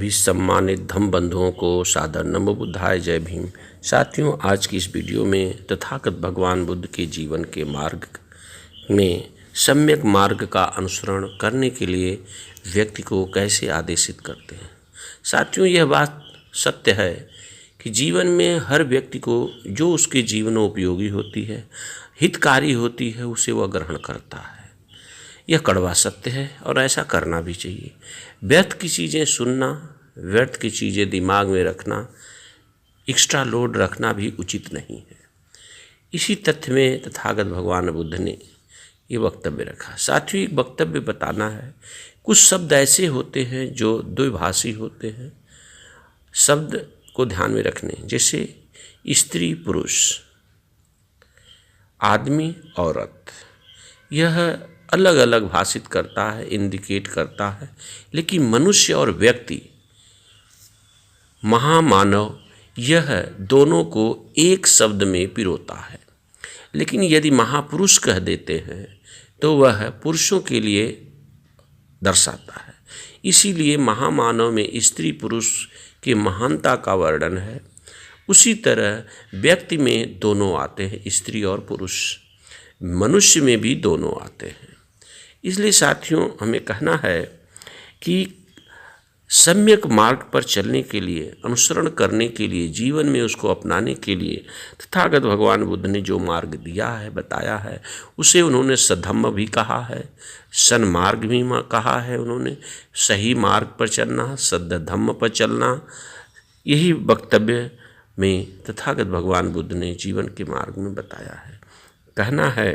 भी सम्मानित धम्म बंधुओं को सादर नमो बुद्धाय, जय भीम। साथियों, आज की इस वीडियो में तथागत भगवान बुद्ध के जीवन के मार्ग में सम्यक मार्ग का अनुसरण करने के लिए व्यक्ति को कैसे आदेशित करते हैं। साथियों, यह बात सत्य है कि जीवन में हर व्यक्ति को जो उसके जीवनोपयोगी होती है, हितकारी होती है, उसे वह ग्रहण करता है। यह कड़वा सत्य है और ऐसा करना भी चाहिए। व्यर्थ की चीज़ें सुनना, व्यर्थ की चीज़ें दिमाग में रखना, एक्स्ट्रा लोड रखना भी उचित नहीं है। इसी तथ्य में तथागत भगवान बुद्ध ने ये वक्तव्य रखा। साथियों, एक वक्तव्य बताना है। कुछ शब्द ऐसे होते हैं जो द्विभाषी होते हैं। शब्द को ध्यान में रखने, जैसे स्त्री पुरुष, आदमी औरत, यह अलग अलग भाषित करता है, इंडिकेट करता है। लेकिन मनुष्य और व्यक्ति, महामानव, यह दोनों को एक शब्द में पिरोता है। लेकिन यदि महापुरुष कह देते हैं तो वह पुरुषों के लिए दर्शाता है। इसीलिए महामानव में स्त्री पुरुष की महानता का वर्णन है। उसी तरह व्यक्ति में दोनों आते हैं, स्त्री और पुरुष। मनुष्य में भी दोनों आते हैं। इसलिए साथियों, हमें कहना है कि सम्यक मार्ग पर चलने के लिए, अनुसरण करने के लिए, जीवन में उसको अपनाने के लिए तथागत भगवान बुद्ध ने जो मार्ग दिया है, बताया है, उसे उन्होंने सद्धम्म भी कहा है, सन्मार्ग भी कहा है। उन्होंने सही मार्ग पर चलना, सद्धम्म पर चलना, यही वक्तव्य में तथागत भगवान बुद्ध ने जीवन के मार्ग में बताया है। कहना है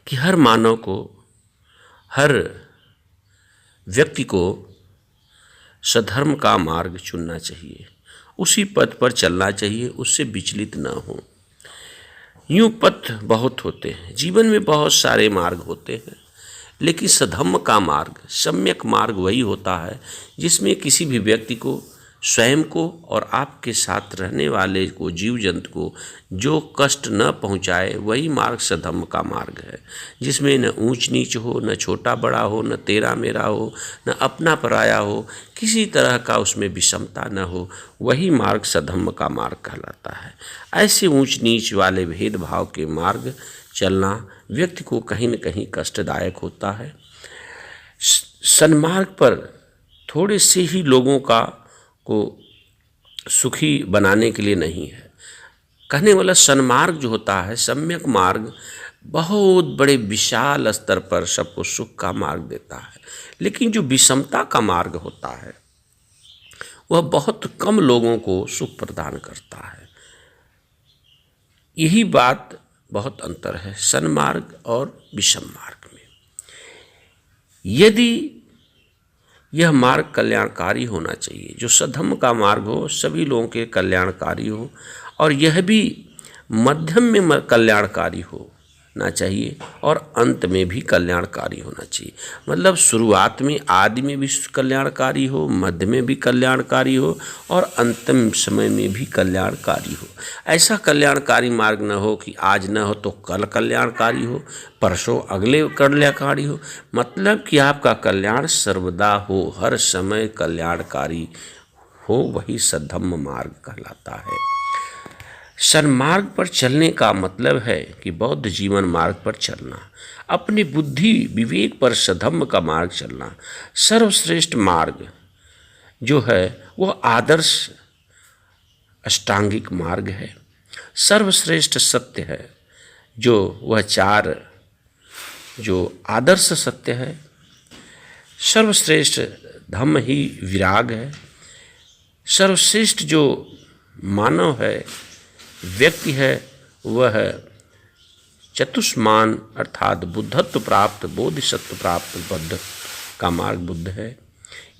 कि हर मानव को, हर व्यक्ति को सधर्म का मार्ग चुनना चाहिए, उसी पथ पर चलना चाहिए, उससे विचलित न हो। यूँ पथ बहुत होते हैं, जीवन में बहुत सारे मार्ग होते हैं, लेकिन सधम्म का मार्ग, सम्यक मार्ग वही होता है जिसमें किसी भी व्यक्ति को, स्वयं को और आपके साथ रहने वाले को, जीव जंतु को जो कष्ट न पहुंचाए, वही मार्ग सधम्म का मार्ग है। जिसमें न ऊंच नीच हो, न छोटा बड़ा हो, न तेरा मेरा हो, न अपना पराया हो, किसी तरह का उसमें विषमता न हो, वही मार्ग सधम्म का मार्ग कहलाता है। ऐसे ऊंच नीच वाले भेदभाव के मार्ग चलना व्यक्ति को कहीं न कहीं कष्टदायक होता है। सन्मार्ग पर थोड़े से ही लोगों को सुखी बनाने के लिए नहीं है। कहने वाला सन्मार्ग जो होता है, सम्यक मार्ग, बहुत बड़े विशाल स्तर पर सबको सुख का मार्ग देता है। लेकिन जो विषमता का मार्ग होता है, वह बहुत कम लोगों को सुख प्रदान करता है। यही बात, बहुत अंतर है सन्मार्ग और विषम मार्ग में। यदि यह मार्ग कल्याणकारी होना चाहिए, जो सधम्म का मार्ग हो, सभी लोगों के कल्याणकारी हो, और यह भी मध्यम में कल्याणकारी होना चाहिए और अंत में भी कल्याणकारी होना चाहिए। मतलब शुरुआत में, आदि में भी कल्याणकारी हो, मध्य में भी कल्याणकारी हो और अंतिम समय में भी कल्याणकारी हो। ऐसा कल्याणकारी मार्ग न हो कि आज न हो तो कल कल्याणकारी हो, परसों अगले कल्याणकारी हो। मतलब कि आपका कल्याण सर्वदा हो, हर समय कल्याणकारी हो, वही सद्धम्म मार्ग कहलाता है। सन्मार्ग पर चलने का मतलब है कि बौद्ध जीवन मार्ग पर चलना, अपनी बुद्धि विवेक पर सधम्म का मार्ग चलना। सर्वश्रेष्ठ मार्ग जो है वह आदर्श अष्टांगिक मार्ग है। सर्वश्रेष्ठ सत्य है जो वह चार जो आदर्श सत्य है। सर्वश्रेष्ठ धम्म ही विराग है। सर्वश्रेष्ठ जो मानव है, व्यक्ति है, वह चतुष्मान अर्थात बुद्धत्व प्राप्त, बोधिसत्व प्राप्त बुद्ध का मार्ग बुद्ध है।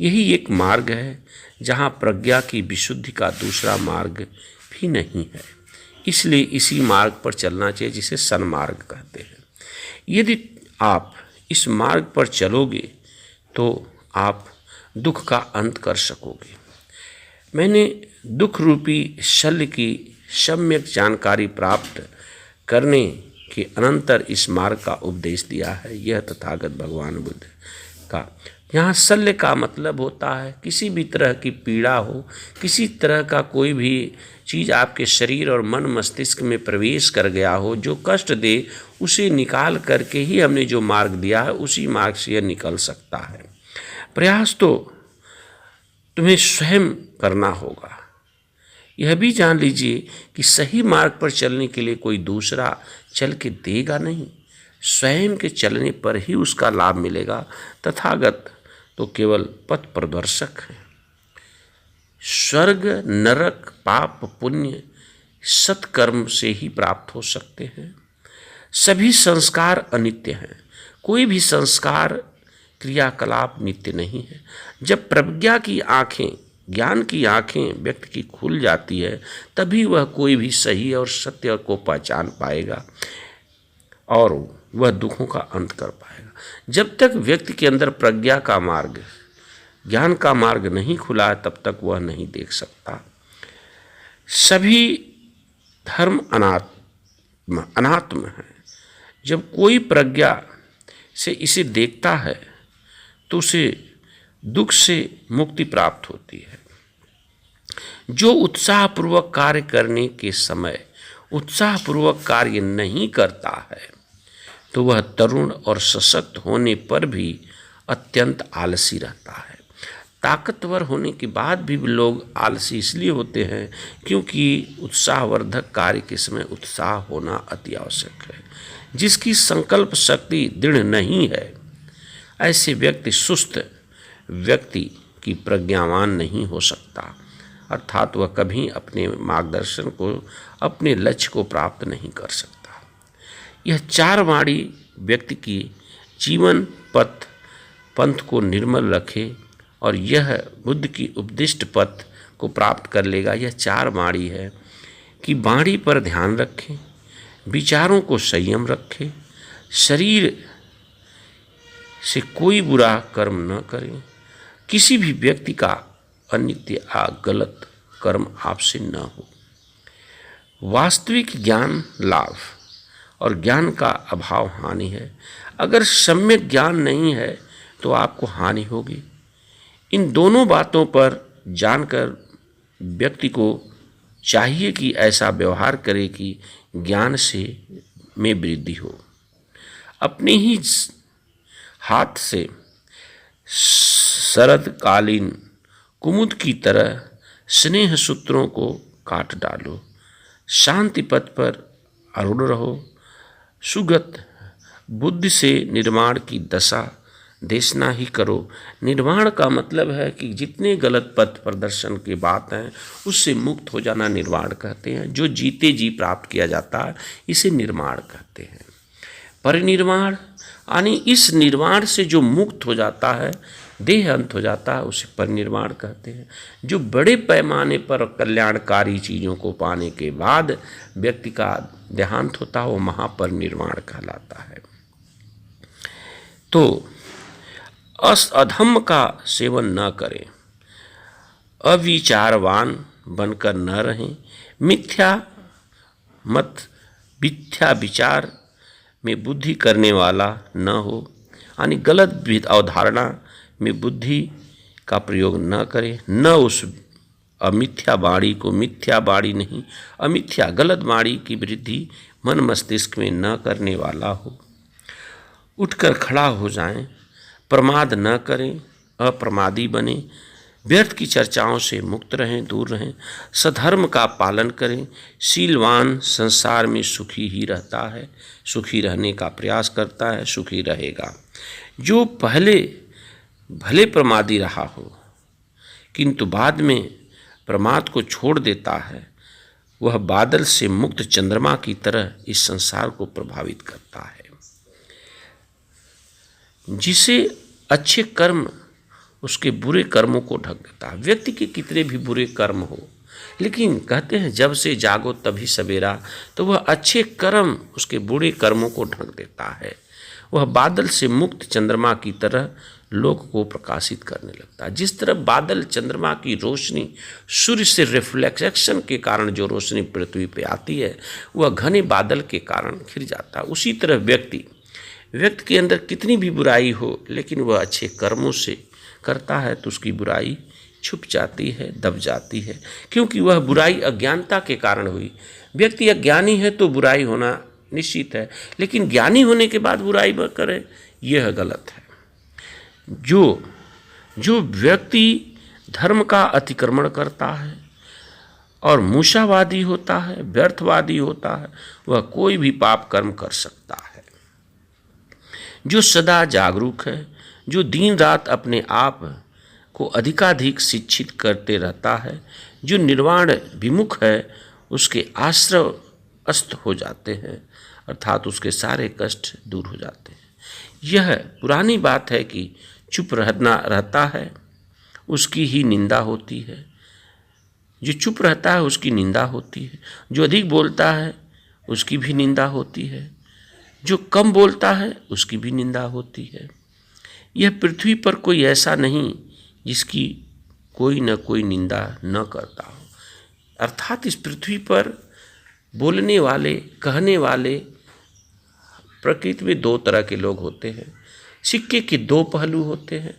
यही एक मार्ग है जहाँ प्रज्ञा की विशुद्धि का दूसरा मार्ग भी नहीं है। इसलिए इसी मार्ग पर चलना चाहिए, जिसे सन्मार्ग कहते हैं। यदि आप इस मार्ग पर चलोगे तो आप दुख का अंत कर सकोगे। मैंने दुख रूपी शल्य की सम्यक जानकारी प्राप्त करने के अनंतर इस मार्ग का उपदेश दिया है। यह तथागत भगवान बुद्ध का यहाँ शल्य का मतलब होता है किसी भी तरह की पीड़ा हो, किसी तरह का कोई भी चीज़ आपके शरीर और मन मस्तिष्क में प्रवेश कर गया हो जो कष्ट दे, उसे निकाल करके ही हमने जो मार्ग दिया है उसी मार्ग से यह निकल सकता है। प्रयास तो तुम्हें स्वयं करना होगा। यह भी जान लीजिए कि सही मार्ग पर चलने के लिए कोई दूसरा चल के देगा नहीं, स्वयं के चलने पर ही उसका लाभ मिलेगा। तथागत तो केवल पथ प्रदर्शक है। स्वर्ग नरक पाप पुण्य सत्कर्म से ही प्राप्त हो सकते हैं। सभी संस्कार अनित्य हैं, कोई भी संस्कार क्रियाकलाप नित्य नहीं है। जब प्रज्ञा की आँखें, ज्ञान की आँखें व्यक्ति की खुल जाती है, तभी वह कोई भी सही और सत्य को पहचान पाएगा और वह दुखों का अंत कर पाएगा। जब तक व्यक्ति के अंदर प्रज्ञा का मार्ग, ज्ञान का मार्ग नहीं खुला है, तब तक वह नहीं देख सकता। सभी धर्म अनात्म है। जब कोई प्रज्ञा से इसे देखता है तो उसे दुख से मुक्ति प्राप्त होती है। जो उत्साहपूर्वक कार्य करने के समय उत्साहपूर्वक कार्य नहीं करता है तो वह तरुण और सशक्त होने पर भी अत्यंत आलसी रहता है। ताकतवर होने के बाद भी लोग आलसी इसलिए होते हैं क्योंकि उत्साहवर्धक कार्य के समय उत्साह होना अति आवश्यक है। जिसकी संकल्प शक्ति दृढ़ नहीं है, ऐसे व्यक्ति सुस्त व्यक्ति की प्रज्ञावान नहीं हो सकता, अर्थात वह कभी अपने मार्गदर्शन को, अपने लक्ष्य को प्राप्त नहीं कर सकता। यह चार वाणी व्यक्ति की जीवन पंथ को निर्मल रखे और यह बुद्ध की उपदिष्ट पथ को प्राप्त कर लेगा। यह चार वाणी है कि वाणी पर ध्यान रखें, विचारों को संयम रखें, शरीर से कोई बुरा कर्म न करें, किसी भी व्यक्ति का अनित्य या गलत कर्म आपसे न हो। वास्तविक ज्ञान लाभ और ज्ञान का अभाव हानि है। अगर सम्यक ज्ञान नहीं है तो आपको हानि होगी। इन दोनों बातों पर जानकर व्यक्ति को चाहिए कि ऐसा व्यवहार करे कि ज्ञान में वृद्धि हो। अपने ही हाथ से शरदकालीन कुमुद की तरह स्नेह सूत्रों को काट डालो। शांति पथ पर अरूढ़ रहो। सुगत बुद्धि से निर्माण की दशा देशना ही करो। निर्वाण का मतलब है कि जितने गलत पथ प्रदर्शन की बात हैं उससे मुक्त हो जाना निर्वाण कहते हैं। जो जीते जी प्राप्त किया जाता है इसे निर्वाण कहते हैं। परिनिर्वाण यानी इस निर्वाण से जो मुक्त हो जाता है, देह अंत हो जाता है, उसे परिनिर्वाण कहते हैं। जो बड़े पैमाने पर कल्याणकारी चीज़ों को पाने के बाद व्यक्ति का देहांत होता है वो महापरिनिर्वाण कहलाता है। तो अधम्म का सेवन न करें, अविचारवान बनकर न रहें, मिथ्या विचार में बुद्धि करने वाला न हो, यानी गलत अवधारणा में बुद्धि का प्रयोग न करें, न उस अमिथ्या वाणी को मिथ्या वाणी नहीं, अमिथ्या गलत वाणी की वृद्धि मन मस्तिष्क में न करने वाला हो। उठकर खड़ा हो जाएं, प्रमाद न करें, अप्रमादी बने, व्यर्थ की चर्चाओं से मुक्त रहें, दूर रहें, सधर्म का पालन करें। शीलवान संसार में सुखी ही रहता है, सुखी रहने का प्रयास करता है, सुखी रहेगा। जो पहले भले प्रमादी रहा हो किंतु बाद में प्रमाद को छोड़ देता है, वह बादल से मुक्त चंद्रमा की तरह इस संसार को प्रभावित करता है। जिसे अच्छे कर्म उसके बुरे कर्मों को ढक देता है। व्यक्ति के कितने भी बुरे कर्म हो, लेकिन कहते हैं जब से जागो तभी सवेरा, तो वह अच्छे कर्म उसके बुरे कर्मों को ढक देता है। वह बादल से मुक्त चंद्रमा की तरह लोक को प्रकाशित करने लगता है। जिस तरह बादल चंद्रमा की रोशनी सूर्य से रिफ्लेक्शन के कारण जो रोशनी पृथ्वी पे आती है वह घने बादल के कारण घिर जाता है, उसी तरह व्यक्ति व्यक्ति के अंदर कितनी भी बुराई हो, लेकिन वह अच्छे कर्मों से करता है तो उसकी बुराई छुप जाती है, दब जाती है, क्योंकि वह बुराई अज्ञानता के कारण हुई। व्यक्ति अज्ञानी है तो बुराई होना निश्चित है, लेकिन ज्ञानी होने के बाद बुराई करे, यह गलत है। जो व्यक्ति धर्म का अतिक्रमण करता है और मूषावादी होता है, व्यर्थवादी होता है, वह कोई भी पाप कर्म कर सकता है। जो सदा जागरूक है, जो दिन रात अपने आप को अधिकाधिक शिक्षित करते रहता है, जो निर्वाण विमुख है, उसके आश्रय अस्त हो जाते हैं, अर्थात उसके सारे कष्ट दूर हो जाते हैं। यह पुरानी बात है कि चुप रहता है उसकी ही निंदा होती है। जो चुप रहता है उसकी निंदा होती है, जो अधिक बोलता है उसकी भी निंदा होती है, जो कम बोलता है उसकी भी निंदा होती है। यह पृथ्वी पर कोई ऐसा नहीं जिसकी कोई न कोई निंदा न करता हो। अर्थात इस पृथ्वी पर बोलने वाले, कहने वाले प्रकृति में दो तरह के लोग होते हैं। सिक्के के दो पहलू होते हैं।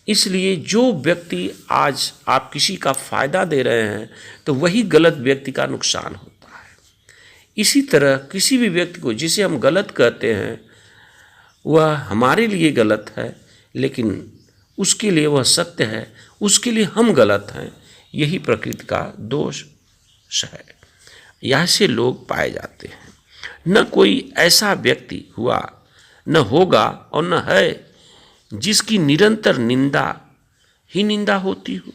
इसलिए जो व्यक्ति आज आप किसी का फायदा दे रहे हैं तो वही गलत व्यक्ति का नुकसान होता है। इसी तरह किसी भी व्यक्ति को जिसे हम गलत कहते हैं वह हमारे लिए गलत है, लेकिन उसके लिए वह सत्य है, उसके लिए हम गलत हैं। यही प्रकृति का दोष है। यहाँ से लोग पाए जाते हैं। न कोई ऐसा व्यक्ति हुआ, न होगा और न है जिसकी निरंतर निंदा ही निंदा होती हो,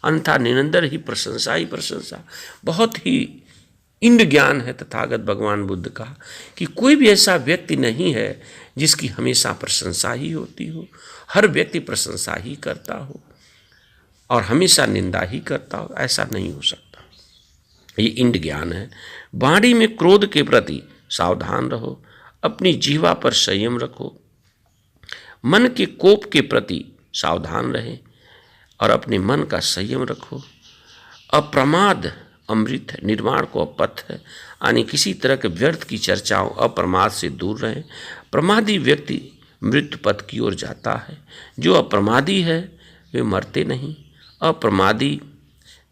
अन्यथा निरंतर ही प्रशंसा। बहुत ही इंद्र ज्ञान है तथागत भगवान बुद्ध का कि कोई भी ऐसा व्यक्ति नहीं है जिसकी हमेशा प्रशंसा ही होती हो। हर व्यक्ति प्रशंसा ही करता हो और हमेशा निंदा ही करता हो, ऐसा नहीं हो सकता। ये इंद्र ज्ञान है। वाणी में क्रोध के प्रति सावधान रहो, अपनी जीवा पर संयम रखो, मन के कोप के प्रति सावधान रहे और अपने मन का संयम रखो। अप्रमाद अमृत है, निर्वाण को अपथ है, यानी किसी तरह के व्यर्थ की चर्चाओं अप्रमाद से दूर रहें। प्रमादी व्यक्ति मृत्यु पथ की ओर जाता है। जो अप्रमादी है वे मरते नहीं।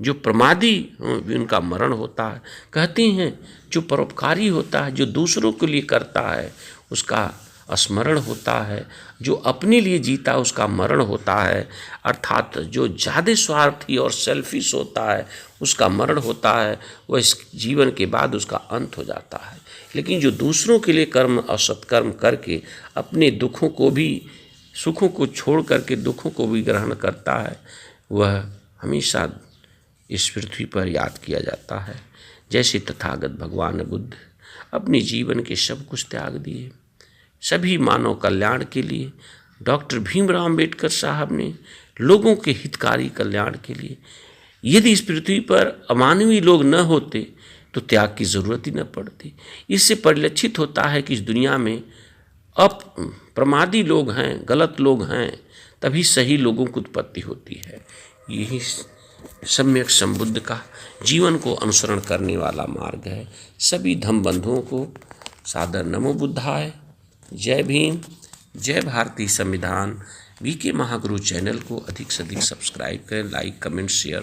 जो प्रमादी उनका मरण होता है। कहते हैं जो परोपकारी होता है, जो दूसरों के लिए करता है, उसका स्मरण होता है। जो अपने लिए जीता उसका मरण होता है। अर्थात जो ज़्यादा स्वार्थी और सेल्फिश होता है उसका मरण होता है, वह इस जीवन के बाद उसका अंत हो जाता है। लेकिन जो दूसरों के लिए कर्म और सत्कर्म करके अपने दुखों को भी, सुखों को छोड़ करके दुखों को भी ग्रहण करता है, वह हमेशा इस पृथ्वी पर याद किया जाता है। जैसे तथागत भगवान बुद्ध अपने जीवन के सब कुछ त्याग दिए सभी मानव कल्याण के लिए। डॉक्टर भीमराव अम्बेडकर साहब ने लोगों के हितकारी कल्याण के लिए। यदि इस पृथ्वी पर अमानवीय लोग न होते तो त्याग की ज़रूरत ही न पड़ती। इससे परिलक्षित होता है कि इस दुनिया में प्रमादी लोग हैं, गलत लोग हैं, तभी सही लोगों की उत्पत्ति होती है। यही सम्यक संबुद्ध का जीवन को अनुसरण करने वाला मार्ग है। सभी धम्म बंधुओं को सादर नमो बुद्धाय। जय भीम, जय भारतीय संविधान। वीके महागुरु चैनल को अधिक से अधिक सब्सक्राइब करें, लाइक, कमेंट, शेयर